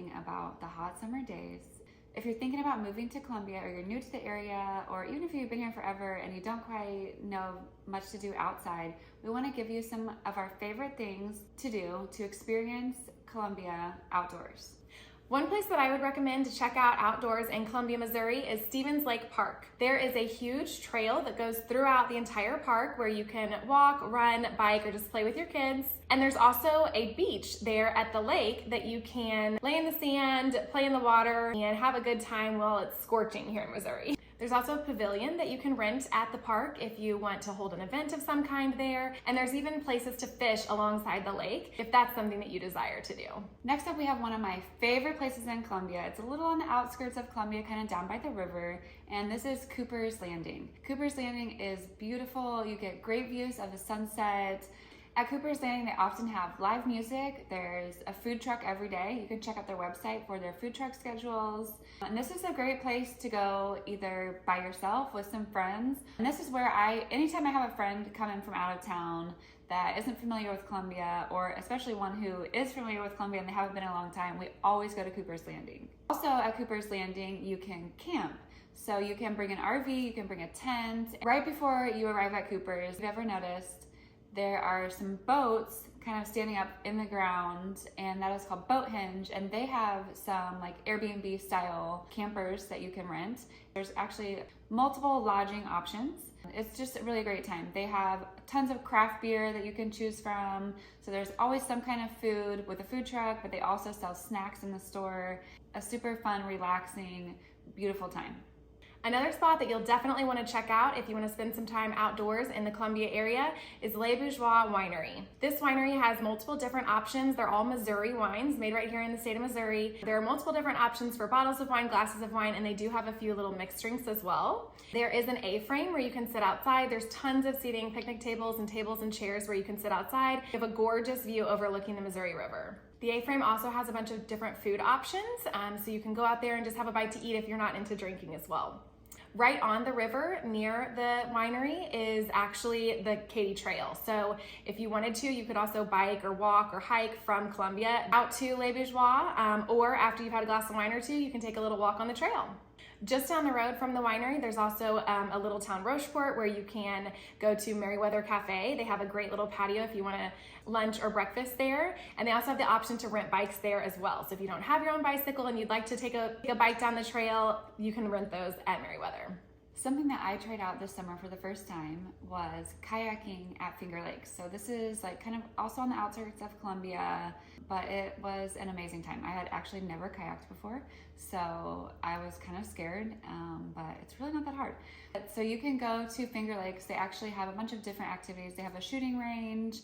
talking about the hot summer days. If you're thinking about moving to Columbia, or you're new to the area, or even if you've been here forever and you don't quite know much to do outside, we want to give you some of our favorite things to do to experience Columbia outdoors. One place that I would recommend to check out outdoors in Columbia, Missouri is Stevens Lake Park. There is a huge trail that goes throughout the entire park where you can walk, run, bike, or just play with your kids. And there's also a beach there at the lake that you can lay in the sand, play in the water, and have a good time while it's scorching here in Missouri. There's also a pavilion that you can rent at the park if you want to hold an event of some kind there. And there's even places to fish alongside the lake if that's something that you desire to do. Next up, we have one of my favorite places in Columbia. It's a little on the outskirts of Columbia, kind of down by the river, and this is Cooper's Landing. Cooper's Landing is beautiful. You get great views of the sunset. At Cooper's Landing, they often have live music. There's a food truck every day. You can check out their website for their food truck schedules. And this is a great place to go either by yourself with some friends. And this is where anytime I have a friend come in from out of town that isn't familiar with Columbia, or especially one who is familiar with Columbia and they haven't been in a long time, we always go to Cooper's Landing. Also at Cooper's Landing, you can camp. So you can bring an RV, you can bring a tent. Right before you arrive at Cooper's, if you've ever noticed, there are some boats kind of standing up in the ground, and that is called Boat Hinge, and they have some like Airbnb style campers that you can rent. There's actually multiple lodging options. It's just a really great time. They have tons of craft beer that you can choose from, so there's always some kind of food with a food truck, but they also sell snacks in the store. A super fun, relaxing, beautiful time. Another spot that you'll definitely want to check out if you want to spend some time outdoors in the Columbia area is Les Bourgeois Winery. This winery has multiple different options. They're all Missouri wines made right here in the state of Missouri. There are multiple different options for bottles of wine, glasses of wine, and they do have a few little mixed drinks as well. There is an A-frame where you can sit outside. There's tons of seating, picnic tables and chairs where you can sit outside. You have a gorgeous view overlooking the Missouri River. The A-frame also has a bunch of different food options, so you can go out there and just have a bite to eat if you're not into drinking as well. Right on the river near the winery is actually the Katy Trail. So if you wanted to, you could also bike or walk or hike from Columbia out to Les Bourgeois, or after you've had a glass of wine or two, you can take a little walk on the trail. Just down the road from the winery, there's also a little town Rocheport where you can go to Merriweather Cafe. They have a great little patio if you want to lunch or breakfast there. And they also have the option to rent bikes there as well. So if you don't have your own bicycle and you'd like to take a bike down the trail, you can rent those at Merriweather. Something that I tried out this summer for the first time was kayaking at Finger Lakes. So this is like kind of also on the outskirts of Columbia, but it was an amazing time. I had actually never kayaked before, so I was kind of scared, but it's really not that hard. So you can go to Finger Lakes. They actually have a bunch of different activities. They have a shooting range,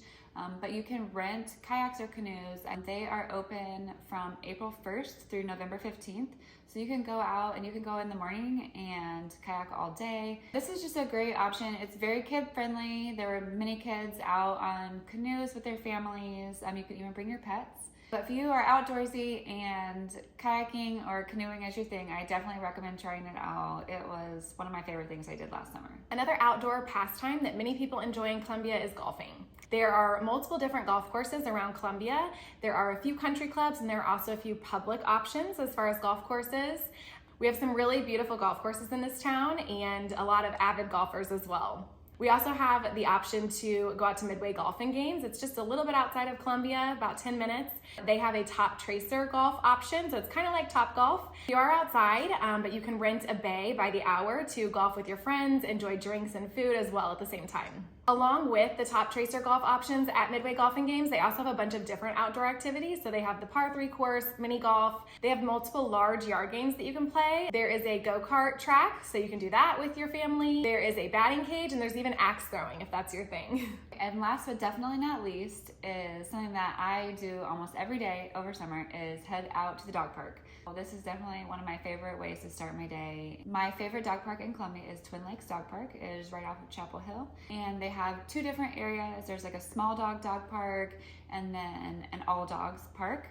but you can rent kayaks or canoes, and they are open from April 1st through November 15th. So you can go out and you can go in the morning and kayak all day. This is just a great option. It's very kid friendly. There were many kids out on canoes with their families. You can even bring your pets. But if you are outdoorsy and kayaking or canoeing is your thing, I definitely recommend trying it out. It was one of my favorite things I did last summer. Another outdoor pastime that many people enjoy in Columbia is golfing. There are multiple different golf courses around Columbia. There are a few country clubs, and there are also a few public options as far as golf courses. We have some really beautiful golf courses in this town and a lot of avid golfers as well. We also have the option to go out to Midway Golfing Games. It's just a little bit outside of Columbia, about 10 minutes. They have a top tracer golf option, so it's kind of like Top Golf. You are outside, but you can rent a bay by the hour to golf with your friends, enjoy drinks and food as well at the same time. Along with the top tracer golf options at Midway Golfing Games, they also have a bunch of different outdoor activities. So they have the par 3 course, mini golf. They have multiple large yard games that you can play. There is a go-kart track, so you can do that with your family. There is a batting cage, and there's even axe throwing if that's your thing. And last but definitely not least is something that I do almost every day over summer is head out to the dog park. Well, this is definitely one of my favorite ways to start my day. My favorite dog park in Columbia is Twin Lakes Dog Park. It is right off of Chapel Hill, and they have two different areas. There's like a small dog park and then an all dogs park.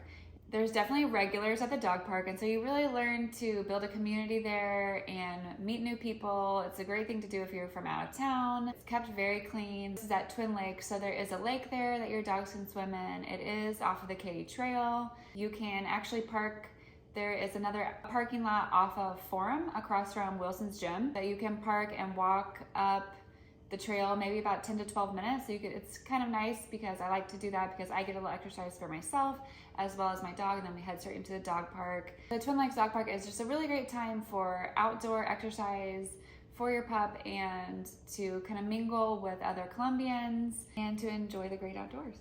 There's definitely regulars at the dog park, and so you really learn to build a community there and meet new people. It's a great thing to do if you're from out of town. It's kept very clean. This is at Twin Lakes, so there is a lake there that your dogs can swim in. It is off of the Katy Trail. You can actually park There is another parking lot off of Forum across from Wilson's Gym that you can park and walk up the trail, maybe about 10 to 12 minutes. So it's kind of nice because I like to do that because I get a little exercise for myself as well as my dog, and then we head straight into the dog park. The Twin Lakes Dog Park is just a really great time for outdoor exercise for your pup and to kind of mingle with other Colombians and to enjoy the great outdoors.